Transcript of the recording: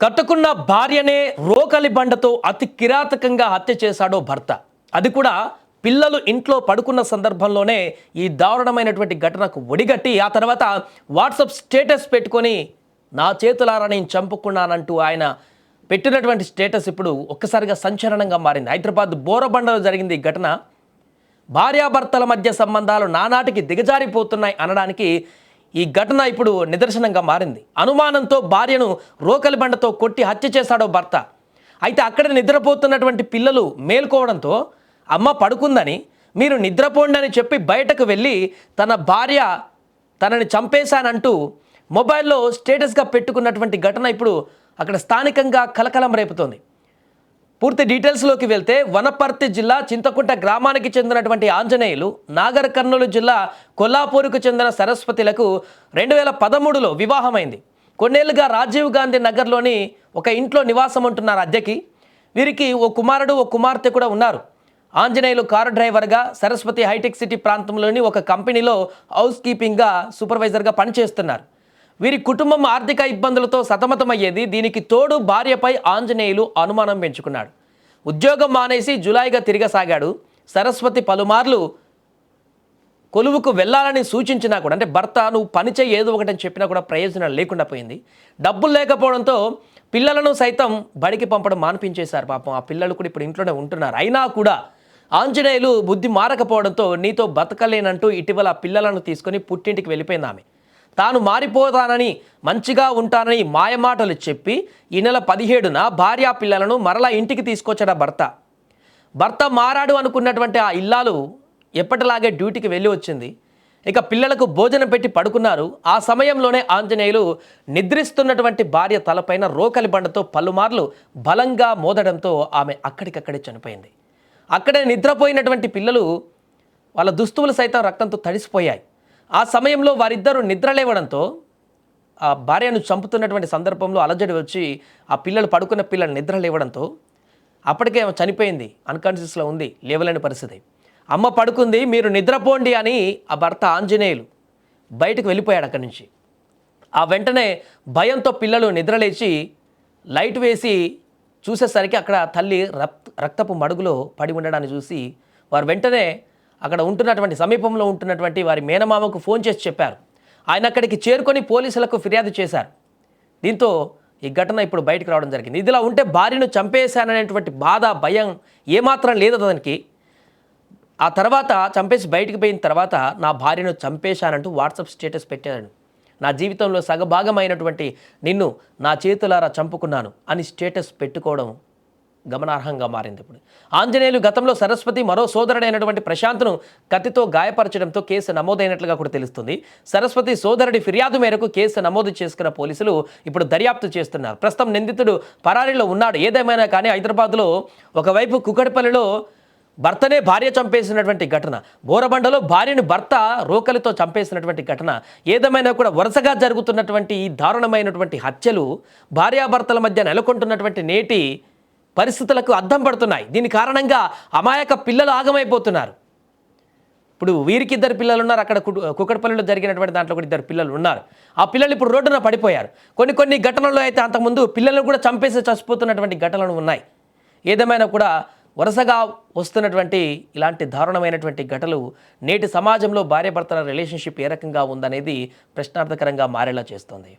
కట్టుకున్న భార్యనే రోకలి బండతో అతి కిరాతకంగా హత్య చేశాడో భర్త. అది కూడా పిల్లలు ఇంట్లో పడుకున్న సందర్భంలోనే ఈ దారుణమైనటువంటి ఘటనకు ఒడిగట్టి ఆ తర్వాత వాట్సాప్ స్టేటస్ పెట్టుకొని నా చేతులారా నేను చంపుకున్నానంటూ ఆయన పెట్టినటువంటి స్టేటస్ ఇప్పుడు ఒక్కసారిగా సంచలనంగా మారింది. హైదరాబాద్ బోరబండలో జరిగింది ఈ ఘటన. భార్యాభర్తల మధ్య సంబంధాలు నానాటికి దిగజారిపోతున్నాయి అనడానికి ఈ ఘటన ఇప్పుడు నిదర్శనంగా మారింది. అనుమానంతో భార్యను రోకలి బండతో కొట్టి హత్య చేశాడో భర్త. అయితే అక్కడ నిద్రపోతున్నటువంటి పిల్లలు మేల్కోవడంతో అమ్మ పడుకుందని, మీరు నిద్రపోండి అని చెప్పి బయటకు వెళ్ళి తన భార్య తనని చంపేశానంటూ మొబైల్లో స్టేటస్గా పెట్టుకున్నటువంటి ఘటన ఇప్పుడు అక్కడ స్థానికంగా కలకలం రేపుతోంది. పూర్తి డీటెయిల్స్లోకి వెళ్తే వనపర్తి జిల్లా చింతకుంట గ్రామానికి చెందినటువంటి ఆంజనేయులు నాగర్ కర్నూలు జిల్లా కొల్లాపూర్కు చెందిన సరస్వతిలకు 2013లో వివాహమైంది. కొన్నేళ్లుగా రాజీవ్ గాంధీ నగర్లోని ఒక ఇంట్లో నివాసం ఉంటున్నారు అద్దెకి. వీరికి ఓ కుమారుడు ఓ కుమార్తె కూడా ఉన్నారు. ఆంజనేయులు కారు డ్రైవర్గా సరస్వతి హైటెక్ సిటీ ప్రాంతంలోని ఒక కంపెనీలో హౌస్ కీపింగ్గా సూపర్వైజర్గా పనిచేస్తున్నారు. వీరి కుటుంబం ఆర్థిక ఇబ్బందులతో సతమతమయ్యేది. దీనికి తోడు భార్యపై ఆంజనేయులు అనుమానం పెంచుకున్నాడు. ఉద్యోగం మానేసి జులాయిగా తిరగసాగాడు. సరస్వతి పలుమార్లు కొలువుకు వెళ్ళాలని సూచించినా కూడా, అంటే భర్త నువ్వు పని చేయి ఏదో ఒకటని చెప్పినా కూడా ప్రయోజనం లేకుండా పోయింది. డబ్బులు లేకపోవడంతో పిల్లలను సైతం బడికి పంపడం మాన్పించేశారు. పాపం ఆ పిల్లలు కూడా ఇప్పుడు ఇంట్లోనే ఉంటున్నారు. అయినా కూడా ఆంజనేయులు బుద్ధి మారకపోవడంతో నీతో బతకలేనంటూ ఇటీవల పిల్లలను తీసుకొని పుట్టింటికి వెళ్ళిపోయింది ఆమె. తాను మారిపోతానని, మంచిగా ఉంటానని మాయమాటలు చెప్పి ఈ నెల 17న భార్యా పిల్లలను మరలా ఇంటికి తీసుకొచ్చాడు భర్త. భర్త మారాడు అనుకున్నటువంటి ఆ ఇల్లాలు ఎప్పటిలాగే డ్యూటీకి వెళ్ళి వచ్చింది. ఇక పిల్లలకు భోజనం పెట్టి పడుకున్నారు. ఆ సమయంలోనే ఆంజనేయులు నిద్రిస్తున్నటువంటి భార్య తలపైన రోకలి బండతో పలుమార్లు బలంగా మోదడంతో ఆమె అక్కడికక్కడే చనిపోయింది. అక్కడే నిద్రపోయినటువంటి పిల్లలు వాళ్ళ దుస్తువులు సైతం రక్తంతో తడిసిపోయాయి. ఆ సమయంలో వారిద్దరూ నిద్రలేవడంతో ఆ భార్యను చంపుతున్నటువంటి సందర్భంలో అలజడి వచ్చి ఆ పిల్లలు పడుకున్న పిల్లలు నిద్రలేవడంతో అప్పటికే చనిపోయింది, అన్కాన్షియస్లో ఉంది, లేవలేని పరిస్థితి. అమ్మ పడుకుంది, మీరు నిద్రపోండి అని ఆ భర్త ఆంజనేయులు బయటకు వెళ్ళిపోయాడు అక్కడి నుంచి. ఆ వెంటనే భయంతో పిల్లలు నిద్రలేచి లైట్ వేసి చూసేసరికి అక్కడ తల్లి రక్తపు మడుగులో పడి ఉండడాన్ని చూసి వారు వెంటనే అక్కడ ఉంటున్నటువంటి సమీపంలో ఉంటున్నటువంటి వారి మేనమామకు ఫోన్ చేసి చెప్పారు. ఆయన అక్కడికి చేరుకొని పోలీసులకు ఫిర్యాదు చేశారు. దీంతో ఈ ఘటన ఇప్పుడు బయటకు రావడం జరిగింది. ఇదిలా ఉంటే భార్యను చంపేశాననేటువంటి బాధ, భయం ఏమాత్రం లేదు అతనికి. ఆ తర్వాత చంపేసి బయటికి పోయిన తర్వాత నా భార్యను చంపేశానంటూ వాట్సాప్ స్టేటస్ పెట్టాడు. నా జీవితంలో సగభాగమైనటువంటి నిన్ను నా చేతులారా చంపుకున్నాను అని స్టేటస్ పెట్టుకోవడం గమనార్హంగా మారింది. ఇప్పుడు ఆంజనేయులు గతంలో సరస్వతి మరో సోదరుడైనటువంటి ప్రశాంత్ను కత్తితో గాయపరచడంతో కేసు నమోదైనట్లుగా కూడా తెలుస్తుంది. సరస్వతి సోదరుడి ఫిర్యాదు మేరకు కేసు నమోదు చేసుకున్న పోలీసులు ఇప్పుడు దర్యాప్తు చేస్తున్నారు. ప్రస్తుతం నిందితుడు పరారీలో ఉన్నాడు. ఏదేమైనా కానీ హైదరాబాద్లో ఒకవైపు కుకట్పల్లిలో భర్తనే భార్య చంపేసినటువంటి ఘటన, బోరబండలో భార్యను భర్త రోకలితో చంపేసినటువంటి ఘటన, ఏదేమైనా కూడా వరుసగా జరుగుతున్నటువంటి ఈ దారుణమైనటువంటి హత్యలు భార్యాభర్తల మధ్య నెలకొంటున్నటువంటి నేటి పరిస్థితులకు అద్దం పడుతున్నాయి. దీని కారణంగా అమాయక పిల్లలు ఆగమైపోతున్నారు. ఇప్పుడు వీరికి 2 పిల్లలు ఉన్నారు. అక్కడ కుకట్పల్లిలో జరిగినటువంటి దాంట్లో కూడా 2 పిల్లలు ఉన్నారు. ఆ పిల్లలు ఇప్పుడు రోడ్డున పడిపోయారు. కొన్ని ఘటనల్లో అయితే అంతకుముందు పిల్లలను కూడా చంపేసి చచ్చిపోతున్నటువంటి ఘటనలు ఉన్నాయి. ఏదేమైనా కూడా వరుసగా వస్తున్నటువంటి ఇలాంటి దారుణమైనటువంటి ఘటనలు నేటి సమాజంలో భార్యాభర్తల రిలేషన్షిప్ ఏ రకంగా ఉందనేది ప్రశ్నార్థకరంగా మారేలా చేస్తుంది.